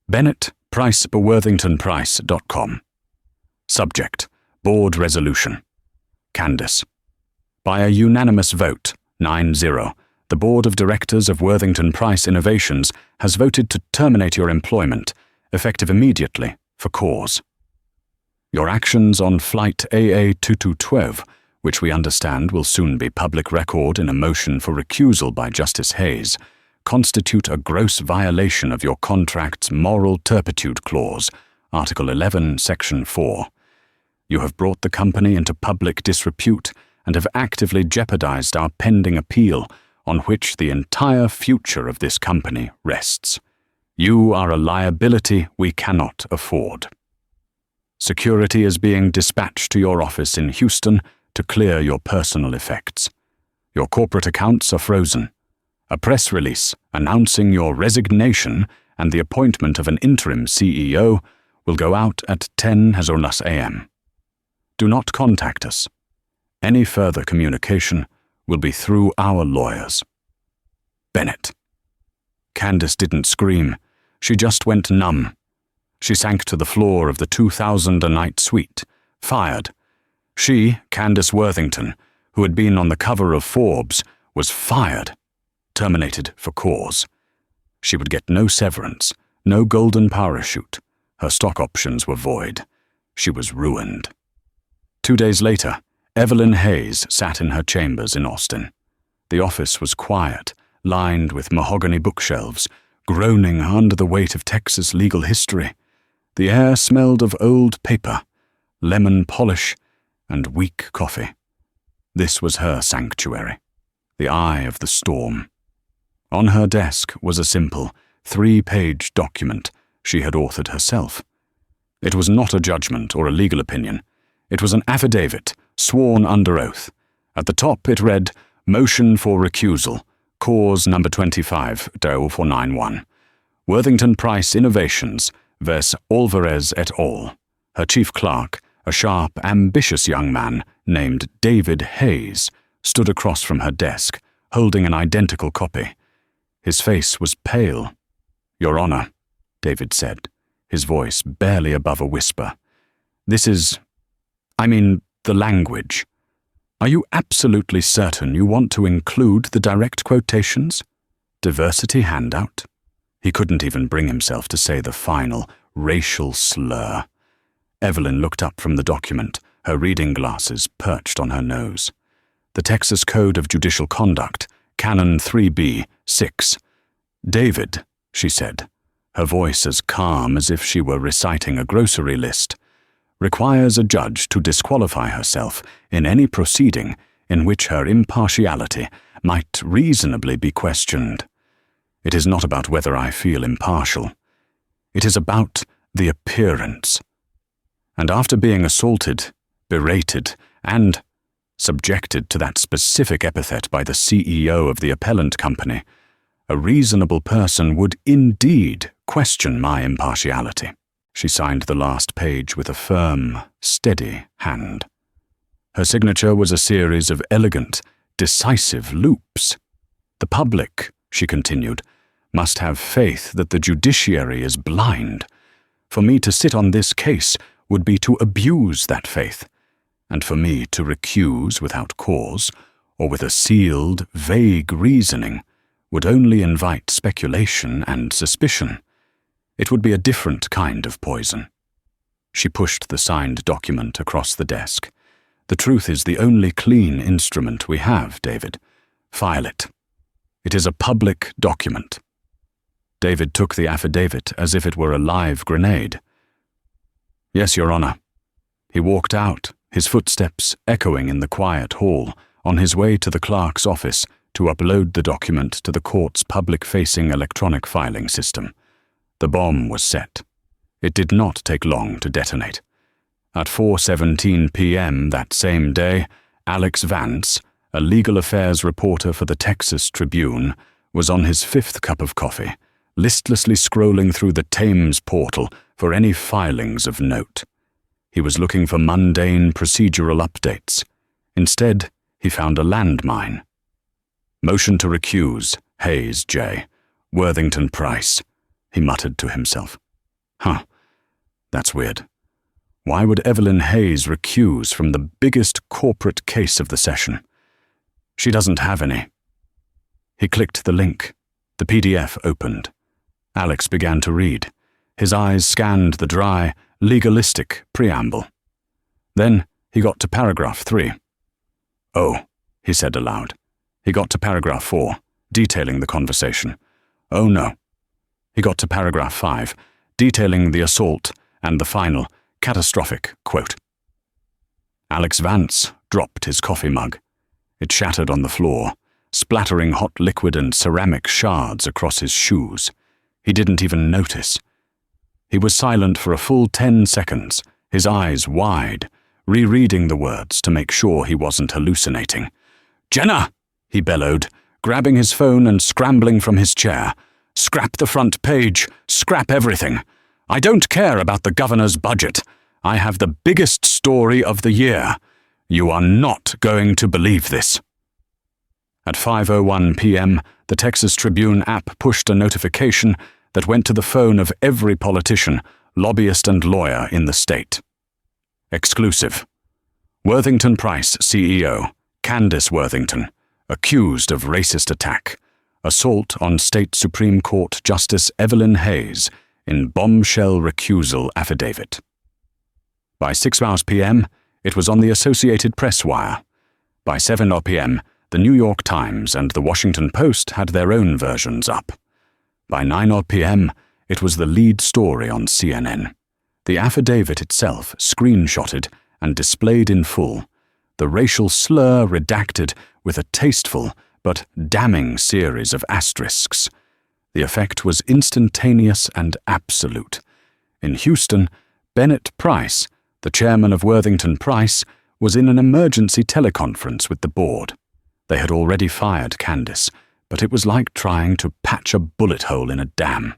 Speaker 1: Bennett Price, worthingtonprice.com. Subject, Board Resolution. Candace. By a unanimous vote, 9-0, the Board of Directors of Worthington Price Innovations has voted to terminate your employment, effective immediately, for cause. Your actions on Flight AA2212, which we understand will soon be public record in a motion for recusal by Justice Hayes, constitute a gross violation of your contract's moral turpitude clause, Article 11, Section 4. You have brought the company into public disrepute and have actively jeopardized our pending appeal, on which the entire future of this company rests. You are a liability we cannot afford. Security is being dispatched to your office in Houston to clear your personal effects. Your corporate accounts are frozen. A press release announcing your resignation and the appointment of an interim CEO will go out at 10 a.m. Do not contact us. Any further communication will be through our lawyers. Bennett. Candace didn't scream. She just went numb. She sank to the floor of the 2,000 a night suite, fired. She, Candace Worthington, who had been on the cover of Forbes, was fired, terminated for cause. She would get no severance, no golden parachute. Her stock options were void. She was ruined. 2 days later, Evelyn Hayes sat in her chambers in Austin. The office was quiet, lined with mahogany bookshelves, groaning under the weight of Texas legal history. The air smelled of old paper, lemon polish, and weak coffee. This was her sanctuary, the eye of the storm. On her desk was a simple, 3-page document she had authored herself. It was not a judgment or a legal opinion. It was an affidavit, sworn under oath. At the top it read, Motion for Recusal, Cause number 25-0491. Worthington Price Innovations vs. Alvarez et al. Her chief clerk, a sharp, ambitious young man named David Hayes, stood across from her desk, holding an identical copy. His face was pale. Your Honor, David said, his voice barely above a whisper. This is, the language. Are you absolutely certain you want to include the direct quotations? Diversity handout? He couldn't even bring himself to say the final, racial slur. Evelyn looked up from the document, her reading glasses perched on her nose. The Texas Code of Judicial Conduct, Canon 3B, 6. David, she said, her voice as calm as if she were reciting a grocery list, requires a judge to disqualify herself in any proceeding in which her impartiality might reasonably be questioned. It is not about whether I feel impartial. It is about the appearance. And after being assaulted, berated, and subjected to that specific epithet by the CEO of the appellant company, a reasonable person would indeed question my impartiality. She signed the last page with a firm, steady hand. Her signature was a series of elegant, decisive loops. The public, she continued, must have faith that the judiciary is blind. For me to sit on this case would be to abuse that faith, and for me to recuse without cause, or with a sealed, vague reasoning, would only invite speculation and suspicion. It would be a different kind of poison. She pushed the signed document across the desk. The truth is the only clean instrument we have, David. File it. It is a public document. David took the affidavit as if it were a live grenade. Yes, Your Honor. He walked out, his footsteps echoing in the quiet hall, on his way to the clerk's office to upload the document to the court's public-facing electronic filing system. The bomb was set. It did not take long to detonate. At 4:17 p.m. that same day, Alex Vance, a legal affairs reporter for the Texas Tribune, was on his 5th cup of coffee, listlessly scrolling through the Thames portal for any filings of note. He was looking for mundane procedural updates. Instead, he found a landmine. Motion to recuse, Hayes J. Worthington Price, he muttered to himself. That's weird. Why would Evelyn Hayes recuse from the biggest corporate case of the session? She doesn't have any. He clicked the link. The PDF opened. Alex began to read. His eyes scanned the dry, legalistic preamble. Then he got to paragraph 3. "Oh," he said aloud. He got to paragraph 4, detailing the conversation. "Oh no." He got to paragraph 5, detailing the assault and the final, catastrophic quote. Alex Vance dropped his coffee mug. It shattered on the floor, splattering hot liquid and ceramic shards across his shoes. He didn't even notice. He was silent for a full 10 seconds, his eyes wide, rereading the words to make sure he wasn't hallucinating. "Jenna!" he bellowed, grabbing his phone and scrambling from his chair. "Scrap the front page, scrap everything. I don't care about the governor's budget. I have the biggest story of the year. You are not going to believe this." At 5:01 p.m., the Texas Tribune app pushed a notification that went to the phone of every politician, lobbyist and lawyer in the state. Exclusive. Worthington Price, CEO, Candace Worthington, accused of racist attack. Assault on State Supreme Court Justice Evelyn Hayes in bombshell recusal affidavit. By 6 p.m., it was on the Associated Press wire. By 7 p.m., the New York Times and the Washington Post had their own versions up. By 9 p.m., it was the lead story on CNN. The affidavit itself screenshotted and displayed in full, the racial slur redacted with a tasteful but damning series of asterisks. The effect was instantaneous and absolute. In Houston, Bennett Price, the chairman of Worthington Price, was in an emergency teleconference with the board. They had already fired Candace, but it was like trying to patch a bullet hole in a dam.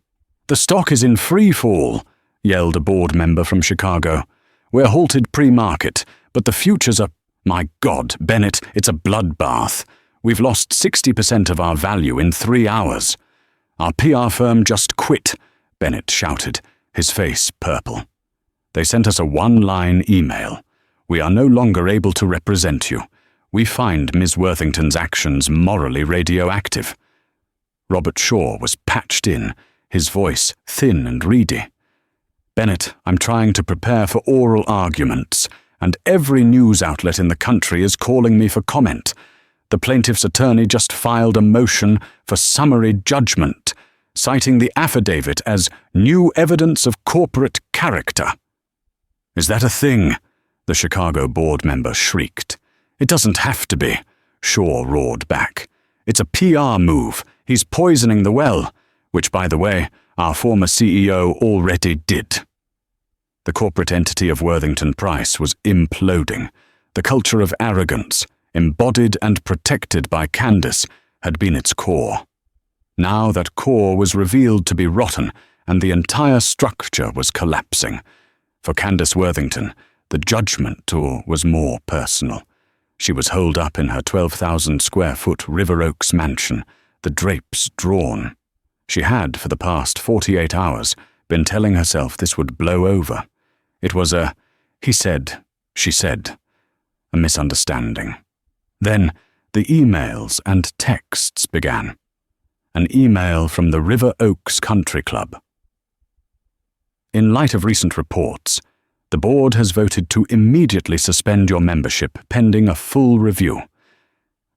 Speaker 1: "The stock is in free fall," yelled a board member from Chicago. "We're halted pre-market, but the futures are... My God, Bennett, it's a bloodbath. We've lost 60% of our value in 3 hours. Our PR firm just quit," Bennett shouted, his face purple. "They sent us a one-line email. We are no longer able to represent you. We find Ms. Worthington's actions morally radioactive." Robert Shaw was patched in, his voice thin and reedy. "Bennett, I'm trying to prepare for oral arguments, and every news outlet in the country is calling me for comment. The plaintiff's attorney just filed a motion for summary judgment, citing the affidavit as new evidence of corporate character." "Is that a thing?" the Chicago board member shrieked. "It doesn't have to be," Shaw roared back. "It's a PR move. He's poisoning the well, which, by the way, our former CEO already did." The corporate entity of Worthington Price was imploding. The culture of arrogance, embodied and protected by Candace, had been its core. Now that core was revealed to be rotten, and the entire structure was collapsing. For Candace Worthington, the judgment tour was more personal. She was holed up in her 12,000-square-foot River Oaks mansion, the drapes drawn. She had, for the past 48 hours, been telling herself this would blow over. It was a he said, she said, a misunderstanding. Then the emails and texts began. An email from the River Oaks Country Club. "In light of recent reports, the board has voted to immediately suspend your membership pending a full review."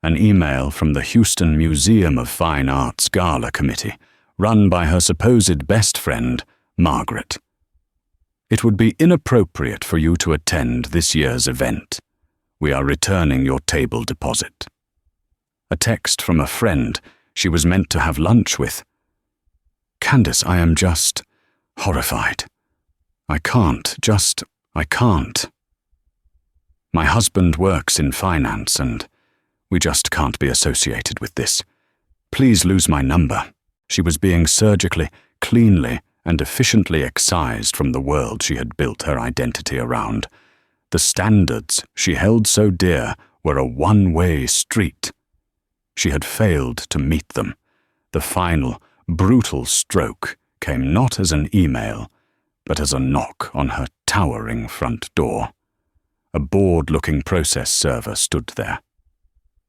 Speaker 1: An email from the Houston Museum of Fine Arts Gala Committee, run by her supposed best friend, Margaret. It would be inappropriate for you to attend this year's event. We are returning your table deposit. A text from a friend she was meant to have lunch with. Candace, I am just horrified. I can't. My husband works in finance and we just can't be associated with this. Please lose my number. She was being surgically, cleanly, and efficiently excised from the world she had built her identity around. The standards she held so dear were a one-way street. She had failed to meet them. The final, brutal stroke came not as an email, but as a knock on her towering front door. A bored-looking process server stood there.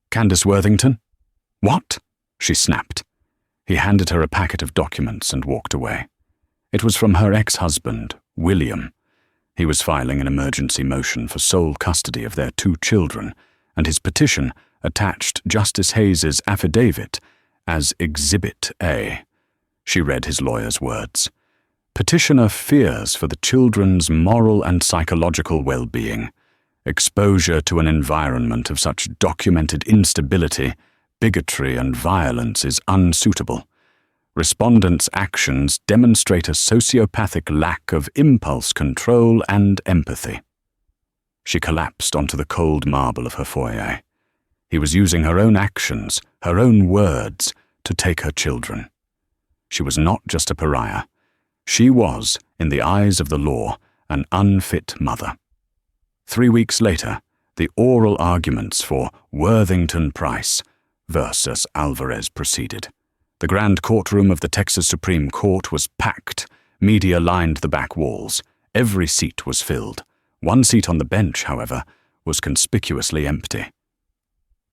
Speaker 1: Candace Worthington? What? She snapped. He handed her a packet of documents and walked away. It was from her ex-husband, William. He was filing an emergency motion for sole custody of their 2 children, and his petition attached Justice Hayes's affidavit as Exhibit A. She read his lawyer's words. Petitioner fears for the children's moral and psychological well-being. Exposure to an environment of such documented instability, bigotry, and violence is unsuitable. Respondents' actions demonstrate a sociopathic lack of impulse control and empathy. She collapsed onto the cold marble of her foyer. He was using her own actions, her own words, to take her children. She was not just a pariah. She was, in the eyes of the law, an unfit mother. 3 weeks later, the oral arguments for Worthington Price versus Alvarez proceeded. The grand courtroom of the Texas Supreme Court was packed. Media lined the back walls. Every seat was filled. One seat on the bench, however, was conspicuously empty.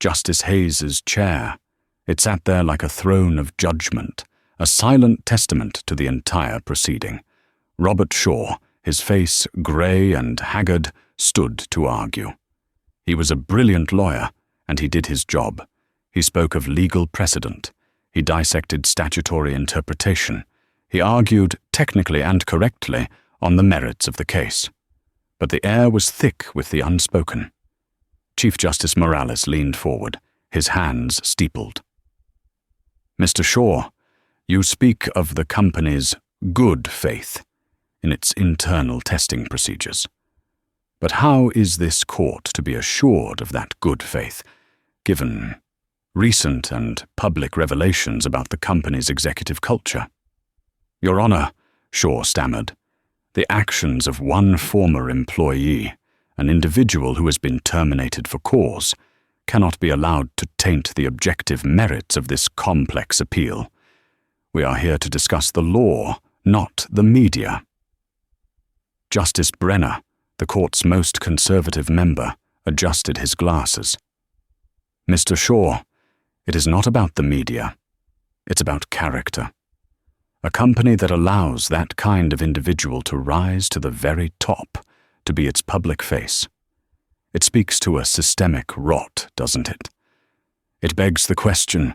Speaker 1: Justice Hayes's chair. It sat there like a throne of judgment, a silent testament to the entire proceeding. Robert Shaw, his face grey and haggard, stood to argue. He was a brilliant lawyer, and he did his job. He spoke of legal precedent. He dissected statutory interpretation. He argued, technically and correctly, on the merits of the case. But the air was thick with the unspoken. Chief Justice Morales leaned forward, his hands steepled. Mr. Shaw, you speak of the company's good faith in its internal testing procedures. But how is this court to be assured of that good faith, given recent and public revelations about the company's executive culture? Your Honor, Shaw stammered, the actions of one former employee, an individual who has been terminated for cause, cannot be allowed to taint the objective merits of this complex appeal. We are here to discuss the law, not the media. Justice Brenner, the court's most conservative member, adjusted his glasses. Mr. Shaw, it is not about the media. It's about character. A company that allows that kind of individual to rise to the very top, to be its public face. It speaks to a systemic rot, doesn't it? It begs the question,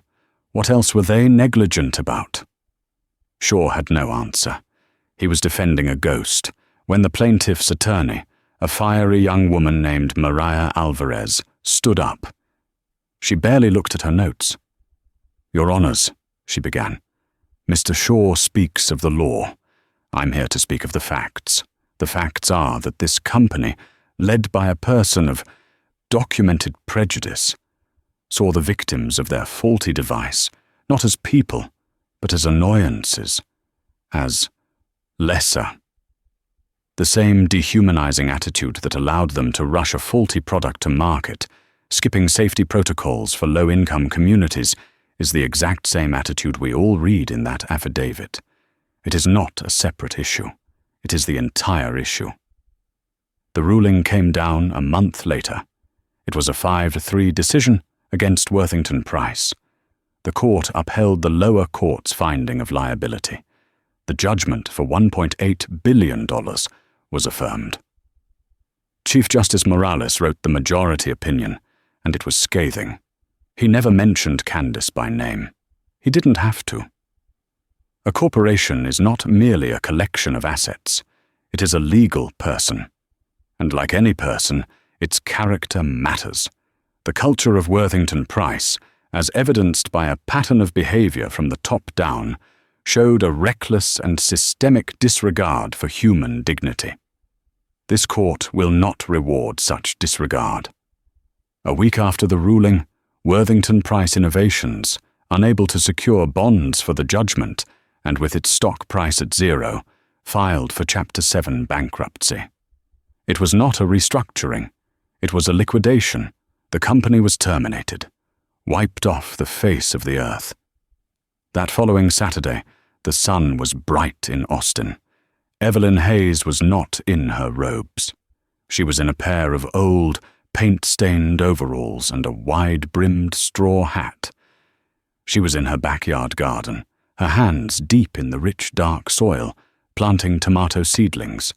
Speaker 1: what else were they negligent about? Shaw had no answer. He was defending a ghost when the plaintiff's attorney, a fiery young woman named Maria Alvarez, stood up. She barely looked at her notes. Your Honors, she began, Mr. Shaw speaks of the law. I'm here to speak of the facts. The facts are that this company, led by a person of documented prejudice, saw the victims of their faulty device not as people, but as annoyances, as lesser. The same dehumanizing attitude that allowed them to rush a faulty product to market, skipping safety protocols for low-income communities, is the exact same attitude we all read in that affidavit. It is not a separate issue. It is the entire issue. The ruling came down a month later. It was a 5-3 decision against Worthington Price. The court upheld the lower court's finding of liability. The judgment for $1.8 billion was affirmed. Chief Justice Morales wrote the majority opinion, and it was scathing. He never mentioned Candace by name. He didn't have to. A corporation is not merely a collection of assets. It is a legal person. And like any person, its character matters. The culture of Worthington Price, as evidenced by a pattern of behavior from the top down, showed a reckless and systemic disregard for human dignity. This court will not reward such disregard. A week after the ruling, Worthington Price Innovations, unable to secure bonds for the judgment and with its stock price at zero, filed for Chapter 7 bankruptcy. It was not a restructuring. It was a liquidation. The company was terminated, wiped off the face of the earth. That following Saturday, the sun was bright in Austin. Evelyn Hayes was not in her robes. She was in a pair of old, paint-stained overalls and a wide-brimmed straw hat. She was in her backyard garden, her hands deep in the rich, dark soil, planting tomato seedlings.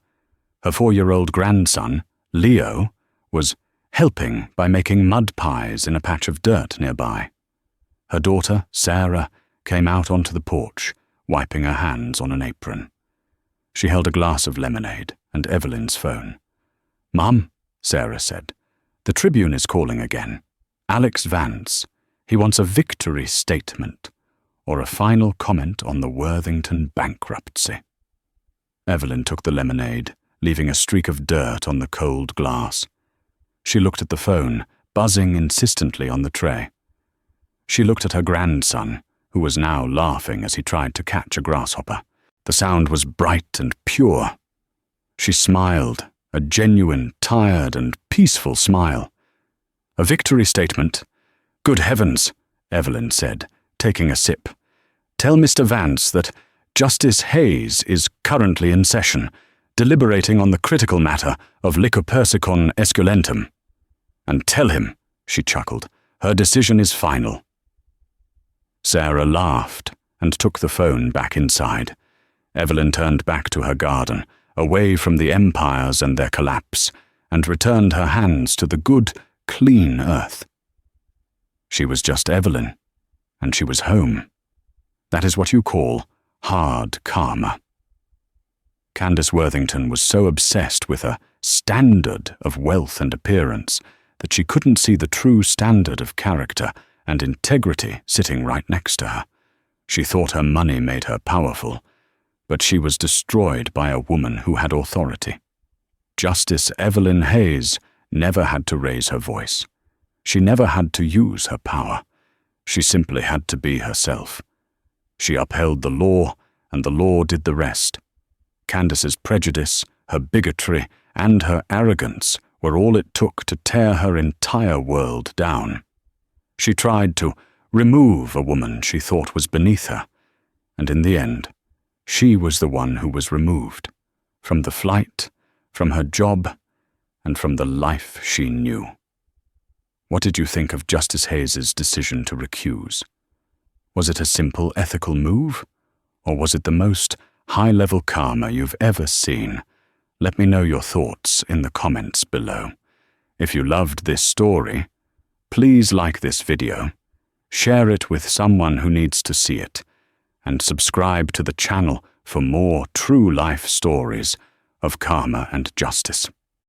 Speaker 1: Her 4-year-old grandson, Leo, was helping by making mud pies in a patch of dirt nearby. Her daughter, Sarah, came out onto the porch, wiping her hands on an apron. She held a glass of lemonade and Evelyn's phone. "Mum," Sarah said, "the Tribune is calling again. Alex Vance. He wants a victory statement or a final comment on the Worthington bankruptcy." Evelyn took the lemonade, leaving a streak of dirt on the cold glass. She looked at the phone, buzzing insistently on the tray. She looked at her grandson, who was now laughing as he tried to catch a grasshopper. The sound was bright and pure. She smiled, a genuine, tired and peaceful smile. "A victory statement? Good heavens," Evelyn said, taking a sip. "Tell Mr. Vance that Justice Hayes is currently in session, deliberating on the critical matter of liquor persicon esculentum. And tell him," she chuckled, "her decision is final." Sarah laughed and took the phone back inside. Evelyn turned back to her garden, away from the empires and their collapse, and returned her hands to the good, clean earth. She was just Evelyn, and she was home. That is what you call hard karma. Candace Worthington was so obsessed with a standard of wealth and appearance that she couldn't see the true standard of character and integrity sitting right next to her. She thought her money made her powerful, but she was destroyed by a woman who had authority. Justice Evelyn Hayes never had to raise her voice. She never had to use her power. She simply had to be herself. She upheld the law, and the law did the rest. Candace's prejudice, her bigotry, and her arrogance were all it took to tear her entire world down. She tried to remove a woman she thought was beneath her, and in the end, she was the one who was removed, from the flight, from her job, and from the life she knew. What did you think of Justice Hayes's decision to recuse? Was it a simple ethical move, or was it the most high-level karma you've ever seen? Let me know your thoughts in the comments below. If you loved this story, please like this video, share it with someone who needs to see it, and subscribe to the channel for more true life stories of karma and justice.